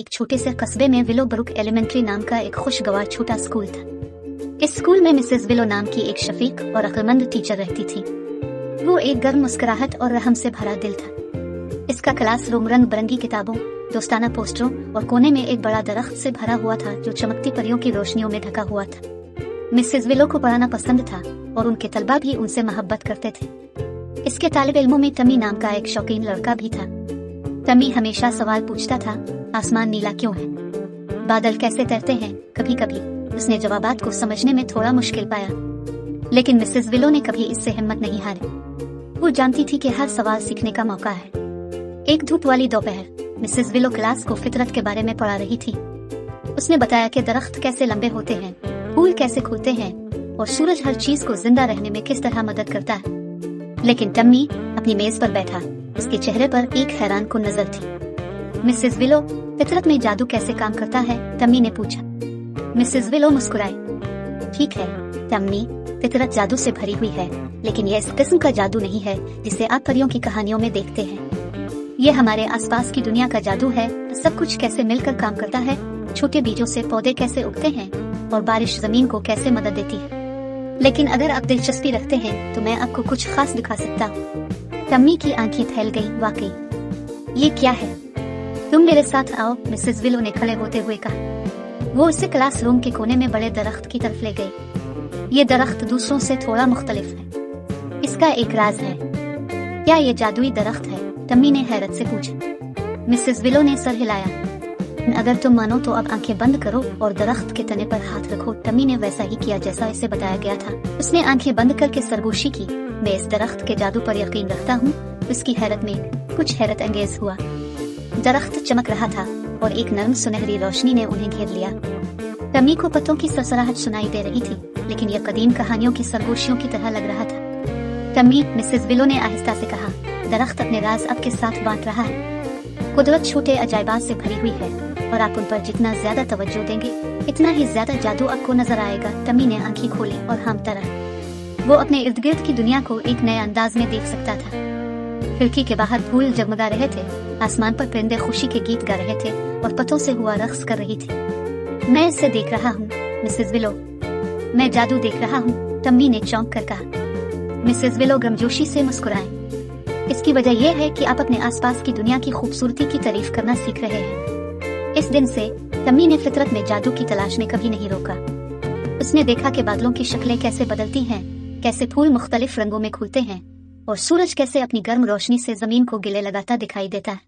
एक छोटे से कस्बे में विलो ब्रुक एलिमेंट्री नाम का एक खुशगवार छोटा स्कूल था। इस स्कूल में मिसेस विलो नाम की एक शफीक और अक्लमंद टीचर रहती थी। वो एक गर्म मुस्कुराहट और रहम से भरा दिल था। इसका क्लासरूम रंग बिरंगी किताबों, दोस्ताना पोस्टरों और कोने में एक बड़ा दरख्त से भरा हुआ था जो चमकती परियों की रोशनियों में ढका हुआ था। मिसेस विलो को पढ़ाना पसंद था और उनके तलबा भी उनसे मोहब्बत करते थे। इसके तालिब इल्मों में टमी नाम का एक शौकीन लड़का भी था। टमी हमेशा सवाल पूछता था, आसमान नीला क्यों है, बादल कैसे तैरते हैं। कभी कभी उसने जवाबात को समझने में थोड़ा मुश्किल पाया, लेकिन मिसेस विलो ने कभी इससे हिम्मत नहीं हारी। वो जानती थी कि हर सवाल सीखने का मौका है। एक धूप वाली दोपहर मिसेस विलो क्लास को फितरत के बारे में पढ़ा रही थी। उसने बताया कि दरख्त कैसे लंबे होते हैं, फूल कैसे खुलते हैं और सूरज हर चीज को जिंदा रहने में किस तरह मदद करता है। लेकिन टम्मी अपनी मेज पर बैठा, उसके चेहरे पर एक हैरान कुन नजर थी। मिसेस विलो, फितरत में जादू कैसे काम करता है? टम्मी ने पूछा। मिसेस विलो मुस्कुराई। ठीक है टम्मी, फितरत जादू से भरी हुई है, लेकिन यह इस किस्म का जादू नहीं है जिसे आप परियों की कहानियों में देखते हैं। ये हमारे आसपास की दुनिया का जादू है। सब कुछ कैसे मिलकर काम करता है, छोटे बीजों से पौधे कैसे उगते हैं और बारिश जमीन को कैसे मदद देती है। लेकिन अगर आप दिलचस्पी रखते हैं तो मैं आपको कुछ खास दिखा सकता हूँ। टम्मी की आंखें फैल गई। वाकई ये क्या है? तुम मेरे साथ आओ, मिसेस विलो ने खड़े होते हुए कहा। वो उसे क्लासरूम के कोने में बड़े दरख्त की तरफ ले गई। ये दरख्त दूसरों से थोड़ा मुख्तलिफ है। इसका एक राज है। क्या ये जादुई दरख्त है? टम्मी ने हैरत से पूछा। मिसेस विलो ने सर हिलाया। अगर तुम मानो तो अब आंखें बंद करो और दरख्त के तने पर हाथ रखो। टम्मी ने वैसा ही किया जैसा इसे बताया गया था। उसने आंखें बंद करके सरगोशी की। मैं इस दरख्त के जादू पर यकीन रखता हूँ। उसकी हैरत में कुछ हैरत अंगेज हुआ। दरख्त चमक रहा था और एक नरम सुनहरी रोशनी ने उन्हें घेर लिया। टम्मी को पत्तों की सरसराहट सुनाई दे रही थी, लेकिन यह कदीम कहानियों की सरगोशियों की तरह लग रहा था। टम्मी, मिसेस विलो ने आहिस्ता से कहा, दरख्त अपने राज आपके साथ बांट रहा है। कुदरत छोटे अजायबात से भरी हुई है और आप उन पर जितना ज्यादा तवज्जो देंगे, इतना ही ज्यादा जादू आपको नजर आएगा। टम्मी ने आंखें खोली और हांफता रहा। वो अपने इर्द गिर्द की दुनिया को एक नए अंदाज में देख सकता था। खिड़की के बाहर फूल जगमगा रहे थे, आसमान पर परिंदे खुशी के गीत गा रहे थे और पत्तों से हुआ रक्स कर रही थी। मैं इसे देख रहा हूँ मिसेस विलो, मैं जादू देख रहा हूँ, टम्मी ने चौंक कर कहा। मिसेस विलो गर्मजोशी से मुस्कुराए। इसकी वजह यह है कि आप अपने आसपास की दुनिया की खूबसूरती की तारीफ करना सीख रहे हैं। इस दिन से टम्मी ने फितरत में जादू की तलाश में कभी नहीं रोका। उसने देखा कि बादलों की शक्लें कैसे बदलती हैं, कैसे फूल मुख्तलिफ रंगों में खुलते हैं और सूरज कैसे अपनी गर्म रोशनी से जमीन को गिले लगाता दिखाई देता है।